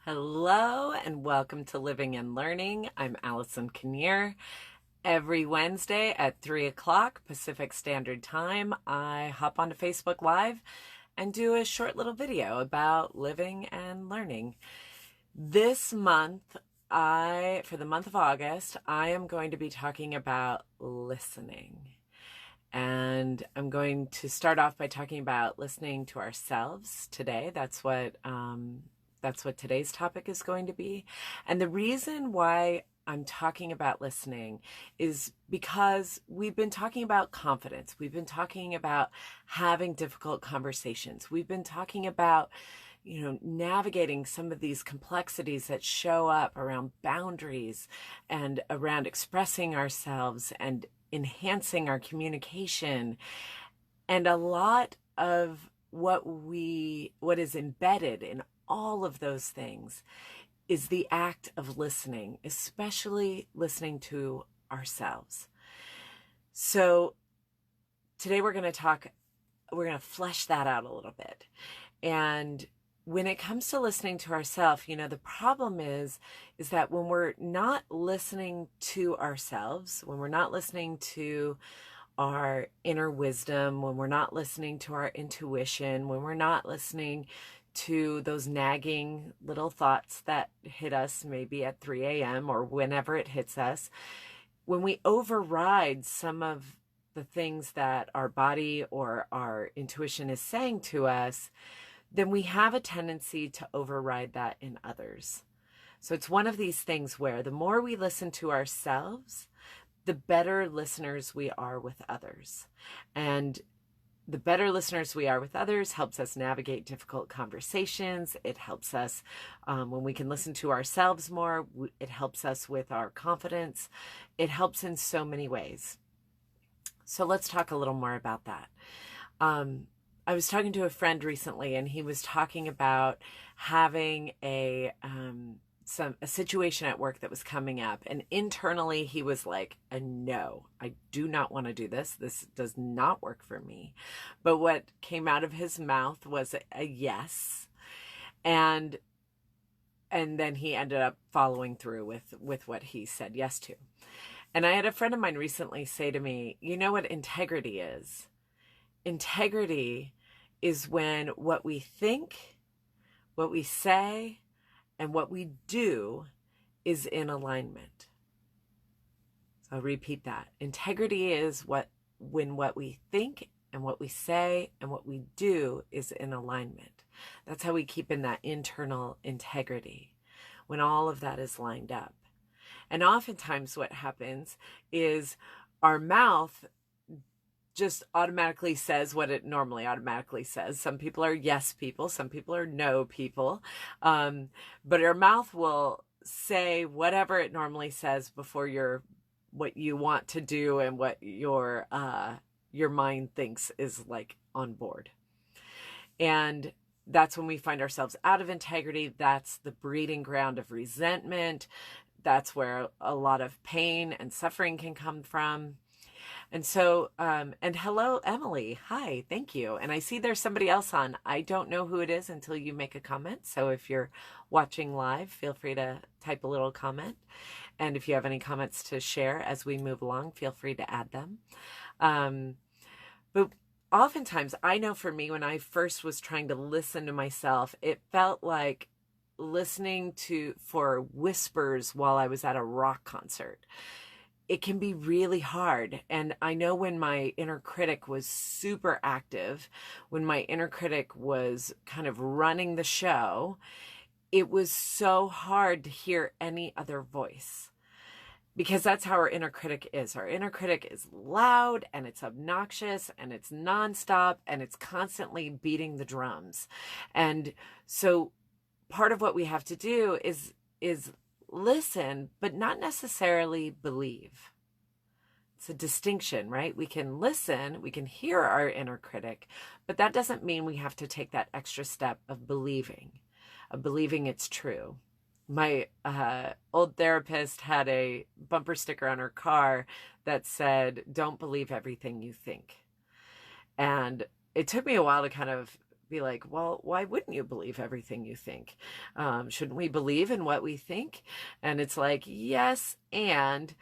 Hello and welcome to Living and Learning. I'm Allison Kinnear. Every Wednesday at 3 o'clock Pacific Standard Time, I hop onto Facebook Live and do a short little video about living and learning. This month, for the month of August, I am going to be talking about listening. And I'm going to start off by talking about listening to ourselves today. That's what today's topic is going to be. And the reason why I'm talking about listening is because we've been talking about confidence. We've been talking about having difficult conversations. We've been talking about, navigating some of these complexities that show up around boundaries and around expressing ourselves and enhancing our communication. And a lot of what is embedded in all of those things is the act of listening, especially listening to ourselves. So today we're going to flesh that out a little bit. And when it comes to listening to ourselves, the problem is that when we're not listening to ourselves, when we're not listening to our inner wisdom, when we're not listening to our intuition, when we're not listening to those nagging little thoughts that hit us maybe at 3 a.m. or whenever it hits us, when we override some of the things that our body or our intuition is saying to us, then we have a tendency to override that in others. So it's one of these things where the more we listen to ourselves, the better listeners we are with others. And the better listeners we are with others helps us navigate difficult conversations. It helps us when we can listen to ourselves more. It helps us with our confidence. It helps in so many ways. So let's talk a little more about that. I was talking to a friend recently, and he was talking about having a situation at work that was coming up, and internally he was like, no, I do not want to do this. This does not work for me. But what came out of his mouth was a yes. And then he ended up following through with what he said yes to. And I had a friend of mine recently say to me, you know what integrity is? Integrity is when what we think, what we say, and what we do is in alignment. So I'll repeat that. Integrity is when what we think and what we say and what we do is in alignment. That's how we keep in that internal integrity, when all of that is lined up. And oftentimes what happens is our mouth just automatically says what it normally automatically says. Some people are yes people, some people are no people. But our mouth will say whatever it normally says before what you want to do and what your mind thinks is like on board. And that's when we find ourselves out of integrity. That's the breeding ground of resentment. That's where a lot of pain and suffering can come from. And so, and hello, Emily. Hi, thank you. And I see there's somebody else on. I don't know who it is until you make a comment. So if you're watching live, feel free to type a little comment. And if you have any comments to share as we move along, feel free to add them. But oftentimes, I know for me, when I first was trying to listen to myself, it felt like listening for whispers while I was at a rock concert. It can be really hard. And I know when my inner critic was super active, when my inner critic was kind of running the show, it was so hard to hear any other voice, because that's how our inner critic is. Our inner critic is loud and it's obnoxious and it's nonstop and it's constantly beating the drums. And so part of what we have to do is listen, but not necessarily believe. It's a distinction, right? We can listen, we can hear our inner critic, but that doesn't mean we have to take that extra step of believing it's true. My old therapist had a bumper sticker on her car that said, "Don't believe everything you think." And it took me a while to kind of be like, well, why wouldn't you believe everything you think? Shouldn't we believe in what we think? And it's like, yes, and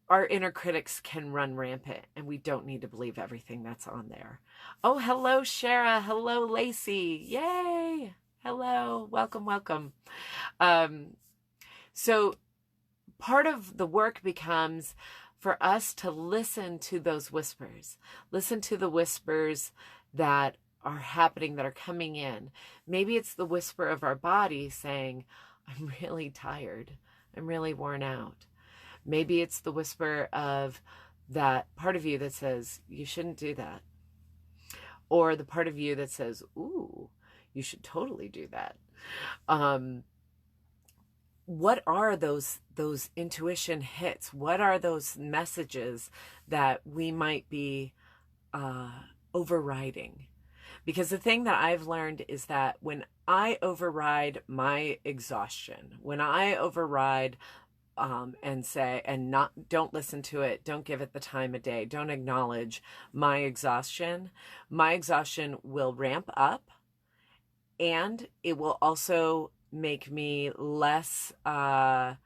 our inner critics can run rampant, and we don't need to believe everything that's on there. Oh, hello, Shara. Hello, Lacey. Yay. Hello. Welcome, welcome. So part of the work becomes for us to listen to those whispers. Listen to the whispers that are happening, that are coming in. Maybe it's the whisper of our body saying, I'm really tired. I'm really worn out. Maybe it's the whisper of that part of you that says, you shouldn't do that. Or the part of you that says, ooh, you should totally do that. What are those intuition hits? What are those messages that we might be overriding? Because the thing that I've learned is that when I override my exhaustion, when I override and say, and don't listen to it, don't give it the time of day, don't acknowledge my exhaustion will ramp up, and it will also make me less empathetic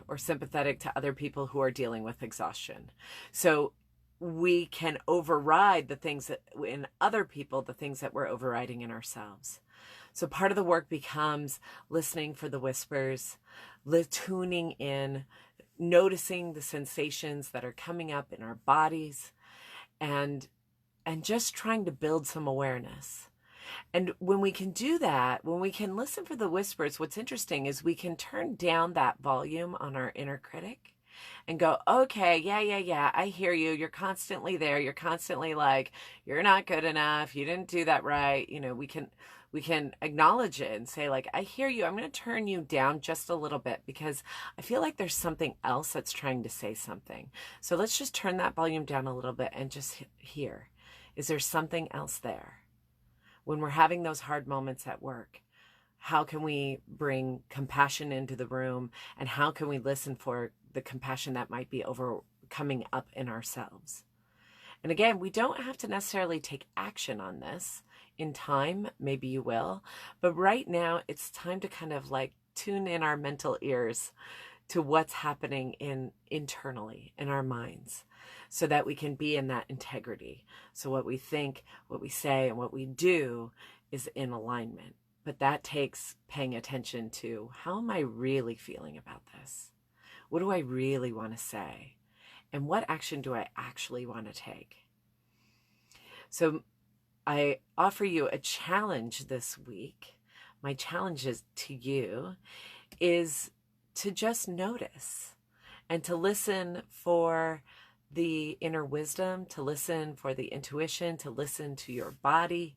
or sympathetic to other people who are dealing with exhaustion. So we can override the things that in other people, the things that we're overriding in ourselves. So part of the work becomes listening for the whispers, tuning in, noticing the sensations that are coming up in our bodies, and just trying to build some awareness. And when we can do that, when we can listen for the whispers, what's interesting is we can turn down that volume on our inner critic and go, okay, yeah, I hear you. You're constantly there. You're constantly like, you're not good enough. You didn't do that right. You know, we can acknowledge it and say, like, I hear you. I'm going to turn you down just a little bit because I feel like there's something else that's trying to say something. So let's just turn that volume down a little bit and just hear. Is there something else there? When we're having those hard moments at work, how can we bring compassion into the room, and how can we listen for the compassion that might be coming up in ourselves? And again, we don't have to necessarily take action on this. In time, maybe you will, but right now it's time to kind of like tune in our mental ears to what's happening internally in our minds, so that we can be in that integrity. So what we think, what we say, and what we do is in alignment. But that takes paying attention to, how am I really feeling about this? What do I really want to say? And what action do I actually want to take? So I offer you a challenge this week. My challenge to you is to just notice and to listen for the inner wisdom, to listen for the intuition, to listen to your body,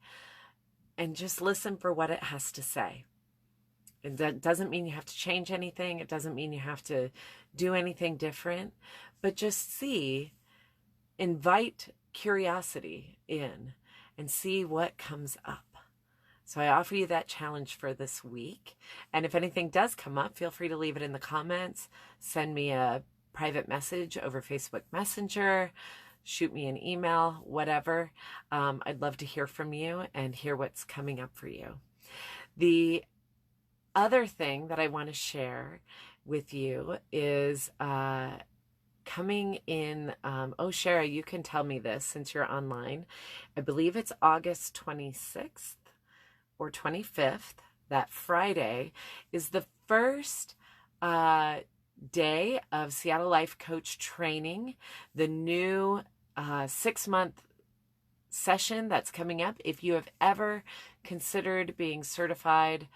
and just listen for what it has to say. And that doesn't mean you have to change anything. It doesn't mean you have to do anything different, but just invite curiosity in and see what comes up. So I offer you that challenge for this week. And if anything does come up, feel free to leave it in the comments. Send me a private message over Facebook Messenger, shoot me an email, whatever. I'd love to hear from you and hear what's coming up for you. The other thing that I want to share with you is coming in, Shara, you can tell me this since you're online. I believe it's August 26th or 25th, that Friday, is the first day of Seattle Life Coach Training, the new 6-month session that's coming up. If you have ever considered being certified,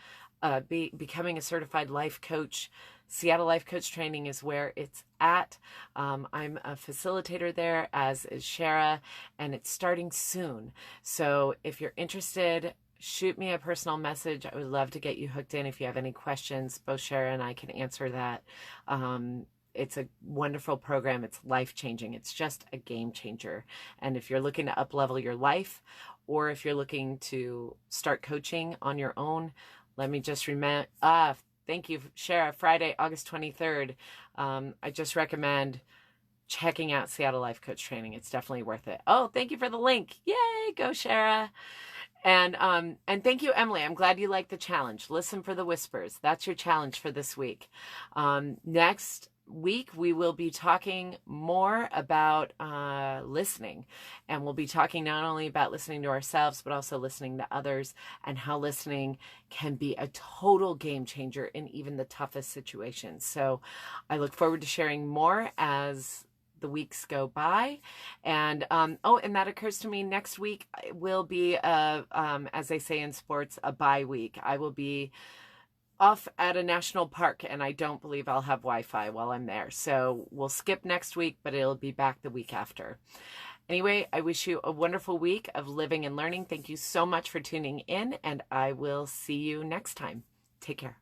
becoming a certified life coach, Seattle Life Coach Training is where it's at. I'm a facilitator there, as is Shara, and it's starting soon. So if you're interested, shoot me a personal message. I would love to get you hooked in. If you have any questions, both Shara and I can answer that. It's a wonderful program. It's life-changing. It's just a game changer. And if you're looking to up-level your life, or if you're looking to start coaching on your own, let me just thank you, Shara. Friday, August 23rd. I just recommend checking out Seattle Life Coach Training. It's definitely worth it. Oh, thank you for the link. Yay, go Shara. And thank you, Emily. I'm glad you like the challenge. Listen for the whispers. That's your challenge for this week. Next week, we will be talking more about listening. And we'll be talking not only about listening to ourselves, but also listening to others, and how listening can be a total game changer in even the toughest situations. So I look forward to sharing more as the weeks go by. And and that occurs to me, next week will be as they say in sports, a bye week. I will be off at a national park, and I don't believe I'll have Wi-Fi while I'm there. So we'll skip next week, but it'll be back the week after. Anyway, I wish you a wonderful week of living and learning. Thank you so much for tuning in, and I will see you next time. Take care.